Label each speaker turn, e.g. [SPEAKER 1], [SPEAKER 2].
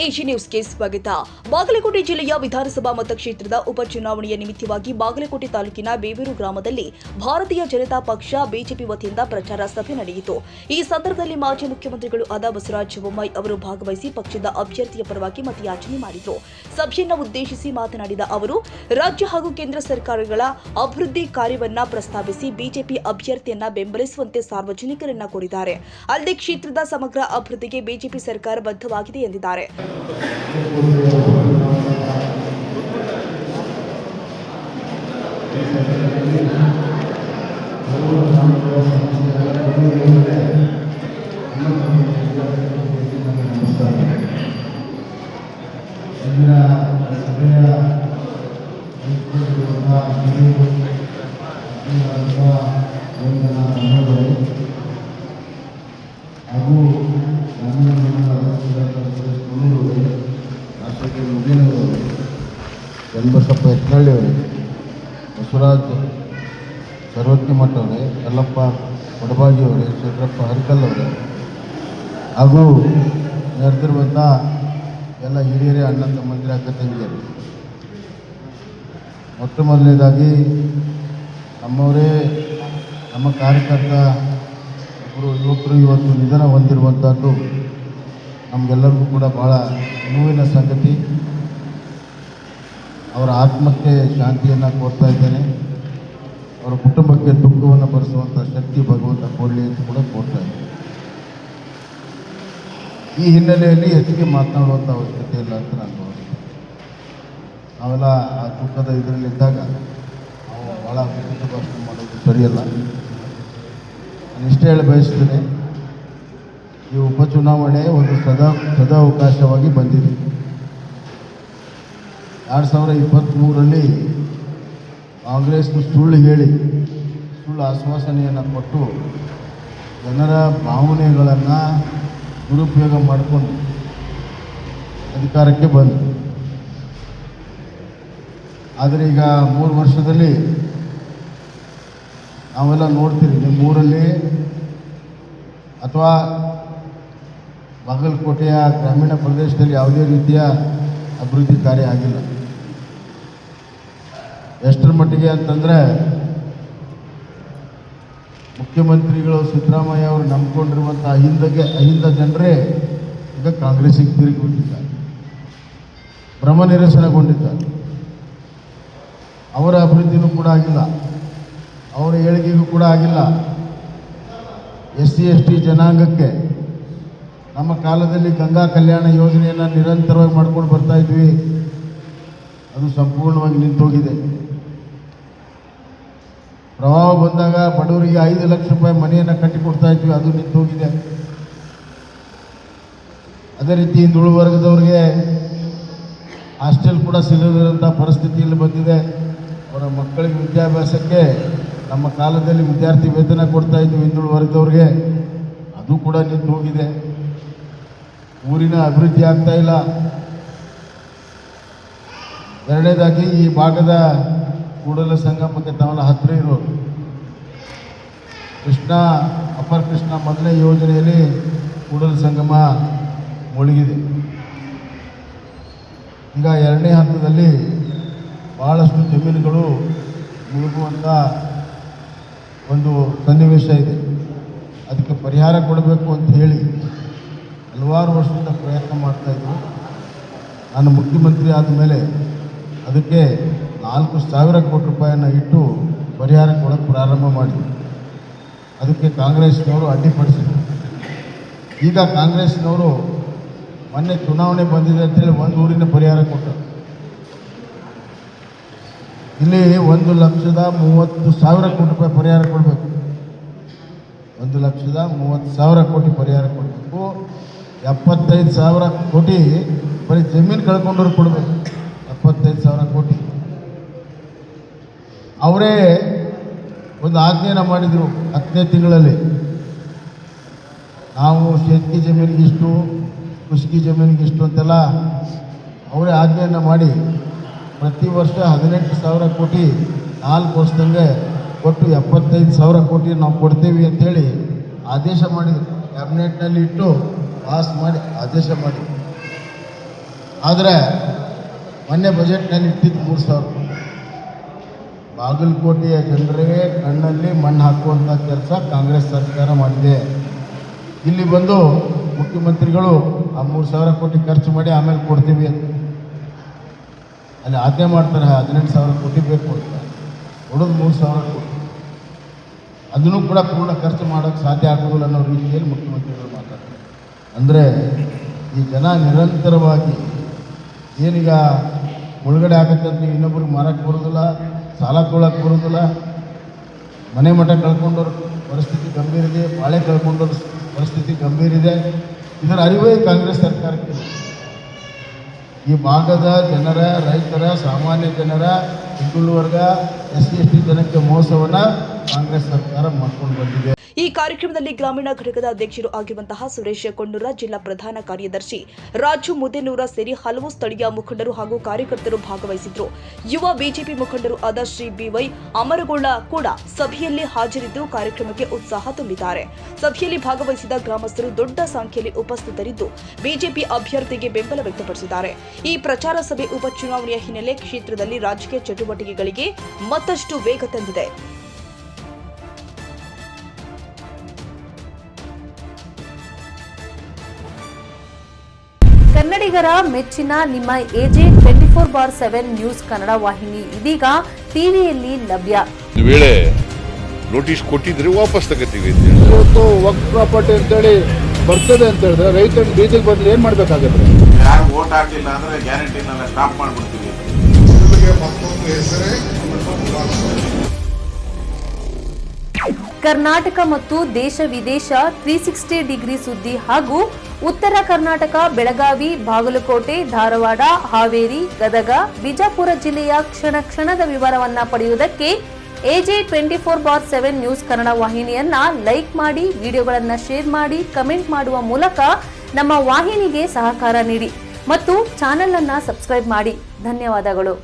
[SPEAKER 1] AG ನ್ಯೂಸ್ಗೆ ಸ್ವಾಗತ. ಬಾಗಲಕೋಟೆ ಜಿಲ್ಲೆಯ ವಿಧಾನಸಭಾ ಮತಕ್ಷೇತ್ರದ ಉಪಚುನಾವಣೆಯ ನಿಮಿತ್ತವಾಗಿ ಬಾಗಲಕೋಟೆ ತಾಲೂಕಿನ ಬೇವೂರು ಗ್ರಾಮದಲ್ಲಿ ಭಾರತೀಯ ಜನತಾ ಪಕ್ಷ ಬಿಜೆಪಿ ವತಿಯಿಂದ ಪ್ರಚಾರ ಸಭೆ ನಡೆಯಿತು. ಈ ಸಂದರ್ಭದಲ್ಲಿ ಮಾಜಿ ಮುಖ್ಯಮಂತ್ರಿಗಳು ಆದ ಬಸವರಾಜ ಬೊಮ್ಮಾಯಿ ಅವರು ಭಾಗವಹಿಸಿ ಪಕ್ಷದ ಅಭ್ಯರ್ಥಿಯ ಪರವಾಗಿ ಮತಯಾಚನೆ ಮಾಡಿದರು. ಸಭೆಯನ್ನು ಉದ್ದೇಶಿಸಿ ಮಾತನಾಡಿದ ಅವರು, ರಾಜ್ಯ ಹಾಗೂ ಕೇಂದ್ರ ಸರ್ಕಾರಗಳ ಅಭಿವೃದ್ಧಿ ಕಾರ್ಯವನ್ನ ಪ್ರಸ್ತಾವಿಸಿ ಬಿಜೆಪಿ ಅಭ್ಯರ್ಥಿಯನ್ನ ಬೆಂಬಲಿಸುವಂತೆ ಸಾರ್ವಜನಿಕರನ್ನ ಕೋರಿದ್ದಾರೆ. ಅಲ್ಲದೆ ಕ್ಷೇತ್ರದ ಸಮಗ್ರ ಅಭಿವೃದ್ಧಿಗೆ ಬಿಜೆಪಿ ಸರ್ಕಾರ ಬದ್ಧವಾಗಿದೆ ಎಂದಿದ್ದಾರೆ.
[SPEAKER 2] ಚನ್ನಬಸಪ್ಪ ಯತ್ನಳ್ಳಿ ಅವರೇ, ಬಸವರಾಜ್ ಸರ್ವಜ್ಞ ಮಠ ಅವರೇ, ಯಲ್ಲಪ್ಪ ಕೊಡಬಾಗಿ ಅವರೇ, ಶಂಕರಪ್ಪ ಹರಿಕಲ್ ಅವರೇ ಹಾಗೂ ನೆರೆದಿರುವಂಥ ಎಲ್ಲ ಹಿರಿಯರೇ, ಅಣ್ಣ ತಮ್ಮಂದಿರ, ಅಕ್ಕ ತಂಗಿಯರು, ಮೊಟ್ಟ ಮೊದಲನೇದಾಗಿ ನಮ್ಮವರೇ ನಮ್ಮ ಕಾರ್ಯಕರ್ತ ಒಬ್ಬರು ಯುವಕರು ಇವತ್ತು ನಿಧನ ಹೊಂದಿರುವಂಥದ್ದು ನಮಗೆಲ್ಲರಿಗೂ ಕೂಡ ಭಾಳ ನೋವಿನ ಸಂಗತಿ. ಅವರ ಆತ್ಮಕ್ಕೆ ಶಾಂತಿಯನ್ನು ಕೋರ್ತಾ ಇದ್ದೇನೆ. ಅವರ ಕುಟುಂಬಕ್ಕೆ ದುಃಖವನ್ನು ಭರಿಸುವಂಥ ಶಕ್ತಿ ಭಗವಂತ ಕೊಡಲಿ ಅಂತ ಕೂಡ ಕೋರ್ತಾ ಇದ್ದೇನೆ. ಈ ಹಿನ್ನೆಲೆಯಲ್ಲಿ ಹೆಚ್ಚಿಗೆ ಮಾತನಾಡುವಂಥ ಅವಶ್ಯಕತೆ ಇಲ್ಲ ಅಂತ ನಾನು ಭಾವಿಸ್ತೇನೆ. ನಾವೆಲ್ಲ ಆ ದುಃಖದ ಇದರಲ್ಲಿದ್ದಾಗ ನಾವು ಭಾಳ ವಿಚಿತ್ರ ಭಾಷಣ ಮಾಡೋದು ಸರಿಯಲ್ಲ. ನಾನು ಇಷ್ಟೇ ಹೇಳಿ ಬಯಸ್ತೇನೆ, ಈ ಉಪಚುನಾವಣೆ ಒಂದು ಸದಾವಕಾಶವಾಗಿ ಬಂದಿದೆ. 2023ರಲ್ಲಿ ಕಾಂಗ್ರೆಸ್ನು ಸುಳ್ಳು ಹೇಳಿ, ಸುಳ್ಳು ಆಶ್ವಾಸನೆಯನ್ನು ಕೊಟ್ಟು ಜನರ ಭಾವನೆಗಳನ್ನು ದುರುಪಯೋಗ ಮಾಡಿಕೊಂಡು ಅಧಿಕಾರಕ್ಕೆ ಬಂದು, ಆದರೆ ಈಗ 3 ವರ್ಷದಲ್ಲಿ ನಾವೆಲ್ಲ ನೋಡ್ತೀರಿ, ನಿಮ್ಮೂರಲ್ಲಿ ಅಥವಾ ಬಾಗಲಕೋಟೆಯ ಗ್ರಾಮೀಣ ಪ್ರದೇಶದಲ್ಲಿ ಯಾವುದೇ ರೀತಿಯ ಅಭಿವೃದ್ಧಿ ಕಾರ್ಯ ಆಗಿಲ್ಲ. ಎಷ್ಟರ ಮಟ್ಟಿಗೆ ಅಂತಂದರೆ, ಮುಖ್ಯಮಂತ್ರಿಗಳು ಸಿದ್ದರಾಮಯ್ಯ ಅವರು ನಂಬಿಕೊಂಡಿರುವಂಥ ಅಹಿಂದ ಜನರೇ ಈಗ ಕಾಂಗ್ರೆಸ್ಸಿಗೆ ತಿರುಗಿ ಬಿಟ್ಟಿದ್ದಾರೆ, ಭ್ರಮ ನಿರಸನಗೊಂಡಿದ್ದಾರೆ. ಅವರ ಅಭಿವೃದ್ಧಿನೂ ಕೂಡ ಆಗಿಲ್ಲ, ಅವರ ಏಳಿಗೆಗೂ ಕೂಡ ಆಗಿಲ್ಲ. SC/ST ಜನಾಂಗಕ್ಕೆ ನಮ್ಮ ಕಾಲದಲ್ಲಿ ಗಂಗಾ ಕಲ್ಯಾಣ ಯೋಜನೆಯನ್ನು ನಿರಂತರವಾಗಿ ಮಾಡ್ಕೊಂಡು ಬರ್ತಾ ಇದ್ವಿ, ಅದು ಸಂಪೂರ್ಣವಾಗಿ ನಿಂತೋಗಿದೆ. ಪ್ರವಾಹ ಬಂದಾಗ ಬಡವರಿಗೆ 5 ಲಕ್ಷ ರೂಪಾಯಿ ಮನೆಯನ್ನು ಕಟ್ಟಿಕೊಡ್ತಾ ಇದ್ವಿ, ಅದು ನಿಂತೋಗಿದೆ. ಅದೇ ರೀತಿ ಹಿಂದುಳಿದ ವರ್ಗದವ್ರಿಗೆ ಹಾಸ್ಟೆಲ್ ಕೂಡ ಸಿಗದಿರೋಂಥ ಪರಿಸ್ಥಿತಿಯಲ್ಲಿ ಬಂದಿದೆ. ಅವರ ಮಕ್ಕಳಿಗೆ ವಿದ್ಯಾಭ್ಯಾಸಕ್ಕೆ ನಮ್ಮ ಕಾಲದಲ್ಲಿ ವಿದ್ಯಾರ್ಥಿ ವೇತನ ಕೊಡ್ತಾ ಇದ್ವಿ ಹಿಂದುಳಿದ ವರ್ಗದವ್ರಿಗೆ, ಅದು ಕೂಡ ನಿಂತು ಹೋಗಿದೆ. ಊರಿನ ಅಭಿವೃದ್ಧಿ ಆಗ್ತಾ ಇಲ್ಲ. ಎರಡನೇದಾಗಿ ಈ ಭಾಗದ ಕೂಡಲ ಸಂಗಮಕ್ಕೆ ತಾವೆಲ್ಲ ಹತ್ತಿರ ಇರೋರು, ಅಪರ ಕೃಷ್ಣ ಮೊದಲನೇ ಯೋಜನೆಯಲ್ಲಿ ಕೂಡಲ ಸಂಗಮ ಮುಳುಗಿದೆ. ಈಗ 2ನೇ ಹಂತದಲ್ಲಿ ಭಾಳಷ್ಟು ಜಮೀನುಗಳು ಮುಳುಗುವಂಥ ಒಂದು ಸನ್ನಿವೇಶ ಇದೆ. ಅದಕ್ಕೆ ಪರಿಹಾರ ಕೊಡಬೇಕು ಅಂತ ಹೇಳಿ ಹಲವಾರು ವರ್ಷದಿಂದ ಪ್ರಯತ್ನ ಮಾಡ್ತಾಯಿದ್ರು. ನಾನು ಮುಖ್ಯಮಂತ್ರಿ ಆದಮೇಲೆ ಅದಕ್ಕೆ 4,000 ಕೋಟಿ ರೂಪಾಯಿಯನ್ನು ಇಟ್ಟು ಪರಿಹಾರ ಕೊಡೋಕ್ಕೆ ಪ್ರಾರಂಭ ಮಾಡಿದ್ರು. ಅದಕ್ಕೆ ಕಾಂಗ್ರೆಸ್ನವರು ಅಡ್ಡಿಪಡಿಸಿದ್ರು. ಈಗ ಕಾಂಗ್ರೆಸ್ನವರು ಮೊನ್ನೆ ಚುನಾವಣೆ ಬಂದಿದೆ ಅಂತೇಳಿ ಒಂದು ಊರಿನ ಪರಿಹಾರ ಕೊಟ್ಟರು. ಇಲ್ಲಿ 1,30,000 ಕೋಟಿ ರೂಪಾಯಿ ಪರಿಹಾರ ಕೊಡಬೇಕು. 1,30,000 ಕೋಟಿ ಪರಿಹಾರ ಕೊಡಬೇಕು. 75,000 ಕೋಟಿ ಬರೀ ಜಮೀನು ಕಳ್ಕೊಂಡವ್ರು ಕೊಡಬೇಕು. 75,000 ಕೋಟಿ ಅವರೇ ಒಂದು ಆಜ್ಞೆಯನ್ನು ಮಾಡಿದರು 10ನೇ ತಿಂಗಳಲ್ಲಿ. ನಾವು ಶೇತ್ಕಿ ಜಮೀನಿಗಿಷ್ಟು, ಕೃಷಿಕಿ ಜಮೀನಿಗಿಷ್ಟು ಅಂತೆಲ್ಲ ಅವರೇ ಆಜ್ಞೆಯನ್ನು ಮಾಡಿ ಪ್ರತಿ ವರ್ಷ 18,000 ಕೋಟಿ 4 ವರ್ಷದಂಗೆ ಕೊಟ್ಟು 75,000 ಕೋಟಿ ನಾವು ಕೊಡ್ತೇವೆ ಅಂಥೇಳಿ ಆದೇಶ ಮಾಡಿದರು. ಕ್ಯಾಬಿನೆಟ್ನಲ್ಲಿ ಇಟ್ಟು ಪಾಸ್ ಮಾಡಿ ಆದೇಶ ಮಾಡಿ ಆದರೆ ಮೊನ್ನೆ ಬಜೆಟ್ನಲ್ಲಿ ಇಟ್ಟಿದ್ದು 3,000. ಬಾಗಲಕೋಟೆಯ ಜನರಿಗೆ ಕಣ್ಣಲ್ಲಿ ಮಣ್ಣು ಹಾಕುವಂಥ ಕೆಲಸ ಕಾಂಗ್ರೆಸ್ ಸರ್ಕಾರ ಮಾಡಿದೆ. ಇಲ್ಲಿ ಬಂದು ಮುಖ್ಯಮಂತ್ರಿಗಳು ಆ 3,000 ಕೋಟಿ ಖರ್ಚು ಮಾಡಿ ಆಮೇಲೆ ಕೊಡ್ತೀವಿ ಅಂತ ಅಲ್ಲಿ ಆಜ್ಞೆ ಮಾಡ್ತಾರೆ. 18,000 ಕೋಟಿ ಬೇಕು ಅಂತ ಕೊಡೋದು 3,000 ಕೋಟಿ. ಅದನ್ನು ಕೂಡ ಪೂರ್ಣ ಖರ್ಚು ಮಾಡೋಕ್ಕೆ ಸಾಧ್ಯ ಆಗೋದಿಲ್ಲ ಅನ್ನೋ ರೀತಿಯಲ್ಲಿ ಮುಖ್ಯಮಂತ್ರಿಗಳು ಮಾತಾಡ್ತಾರೆ. ಅಂದರೆ ಈ ಜನ ನಿರಂತರವಾಗಿ ಏನೀಗ ಮುಳುಗಡೆ ಆಗುತ್ತೆ ಅಂತ ಇನ್ನೊಬ್ರಿಗೆ ಮಾರಕ್ಕೆ ಬರೋದಿಲ್ಲ, ಸಾಲ ತೊಗೊಳಕ್ಕೆ ಬರೋದಿಲ್ಲ, ಮನೆ ಮಠ ಕಳ್ಕೊಂಡವ್ರ ಪರಿಸ್ಥಿತಿ ಗಂಭೀರ ಇದೆ, ಬಾಳೆ ಕಳ್ಕೊಂಡವ್ರ ಪರಿಸ್ಥಿತಿ ಗಂಭೀರ ಇದೆ. ಇದರ ಅರಿವೇ ಕಾಂಗ್ರೆಸ್ ಸರ್ಕಾರಕ್ಕೆ ಈ ಭಾಗದ ಜನರ, ರೈತರ, ಸಾಮಾನ್ಯ ಜನರ, ಹಿಂದುಳಿದ ವರ್ಗ, SC/ST ಜನಕ್ಕೆ ಮೋಸವನ್ನು ಕಾಂಗ್ರೆಸ್ ಸರ್ಕಾರ ಮಾಡ್ಕೊಂಡು ಬಂದಿದೆ.
[SPEAKER 1] ಈ ಕಾರ್ಯಕ್ರಮದಲ್ಲಿ ಗ್ರಾಮೀಣ ಘಟಕದ ಅಧ್ಯಕ್ಷರು ಆಗಿರುವಂತಹ ಸುರೇಶ್ ಕೊಂಡೂರ, ಜಿಲ್ಲಾ ಪ್ರಧಾನ ಕಾರ್ಯದರ್ಶಿ ರಾಜು ಮುದೇನೂರ ಸೇರಿ ಹಲವು ಸ್ಥಳೀಯ ಮುಖಂಡರು ಹಾಗೂ ಕಾರ್ಯಕರ್ತರು ಭಾಗವಹಿಸಿದ್ರು. ಯುವ ಬಿಜೆಪಿ ಮುಖಂಡರು ಆದ ಶ್ರೀ BY ಅಮರಗೋಳ ಕೂಡ ಸಭೆಯಲ್ಲಿ ಹಾಜರಿದ್ದು ಕಾರ್ಯಕ್ರಮಕ್ಕೆ ಉತ್ಸಾಹ ತುಂಬಿದ್ದಾರೆ. ಸಭೆಯಲ್ಲಿ ಭಾಗವಹಿಸಿದ ಗ್ರಾಮಸ್ಥರು ದೊಡ್ಡ ಸಂಖ್ಯೆಯಲ್ಲಿ ಉಪಸ್ಥಿತರಿದ್ದು ಬಿಜೆಪಿ ಅಭ್ಯರ್ಥಿಗೆ ಬೆಂಬಲ ವ್ಯಕ್ತಪಡಿಸಿದ್ದಾರೆ. ಈ ಪ್ರಚಾರ ಸಭೆ ಉಪಚುನಾವಣೆಯ ಹಿನ್ನೆಲೆ ಕ್ಷೇತ್ರದಲ್ಲಿ ರಾಜಕೀಯ ಚಟುವಟಿಕೆಗಳಿಗೆ ಮತ್ತಷ್ಟು ವೇಗ ತಂದಿದೆ.
[SPEAKER 3] ಕನ್ನಡಿಗರ ಮೆಚ್ಚಿನ ನಿಮ್ಮ AJ 24/7 ನ್ಯೂಸ್ ಕನ್ನಡ ವಾಹಿನಿ ಇದೀಗ ಟಿವಿಯಲ್ಲಿ ಲಭ್ಯ.
[SPEAKER 4] ವೇಳೆ ನೋಟಿಸ್ ಕೊಟ್ಟಿದ್ರೆ ವಾಪಸ್ ತಗೋತೀವಿ.
[SPEAKER 2] ಇವತ್ತು ವಕ್ಫ್ ಪ್ರಾಪರ್ಟಿ ಅಂತೇಳಿ ಬರ್ತದೆ ಅಂತ ಹೇಳಿದ್ರೆ ರೈತರು ಬೀದಿಗೆ ಬದಲು ಏನು ಮಾಡಬೇಕಾಗುತ್ತೆ?
[SPEAKER 5] ಯಾರು ವೋಟ್ ಹಾಕಿಲ್ಲ ಅಂದ್ರೆ ಗ್ಯಾರಂಟಿನೆಲ್ಲ ಸ್ಟಾಪ್ ಮಾಡ್ಬಿಡ್ತೀವಿ.
[SPEAKER 3] ಕರ್ನಾಟಕ ಮತ್ತು ದೇಶ ವಿದೇಶ 360 ಡಿಗ್ರಿ ಸುದ್ದಿ ಹಾಗೂ ಉತ್ತರ ಕರ್ನಾಟಕ, ಬೆಳಗಾವಿ, ಬಾಗಲಕೋಟೆ, ಧಾರವಾಡ, ಹಾವೇರಿ, ಗದಗ, ಬಿಜಾಪುರ ಜಿಲ್ಲೆಯ ಕ್ಷಣ ಕ್ಷಣದ ವಿವರವನ್ನ ಪಡೆಯುವುದಕ್ಕೆ AJ 24/7 ನ್ಯೂಸ್ ಕನ್ನಡ ವಾಹಿನಿಯನ್ನ ಲೈಕ್ ಮಾಡಿ, ವಿಡಿಯೋಗಳನ್ನ ಶೇರ್ ಮಾಡಿ, ಕಮೆಂಟ್ ಮಾಡುವ ಮೂಲಕ ನಮ್ಮ ವಾಹಿನಿಗೆ ಸಹಕಾರ ನೀಡಿ ಮತ್ತು ಚಾನೆಲ್ ಅನ್ನ ಸಬ್ಸ್ಕ್ರೈಬ್ ಮಾಡಿ. ಧನ್ಯವಾದಗಳು.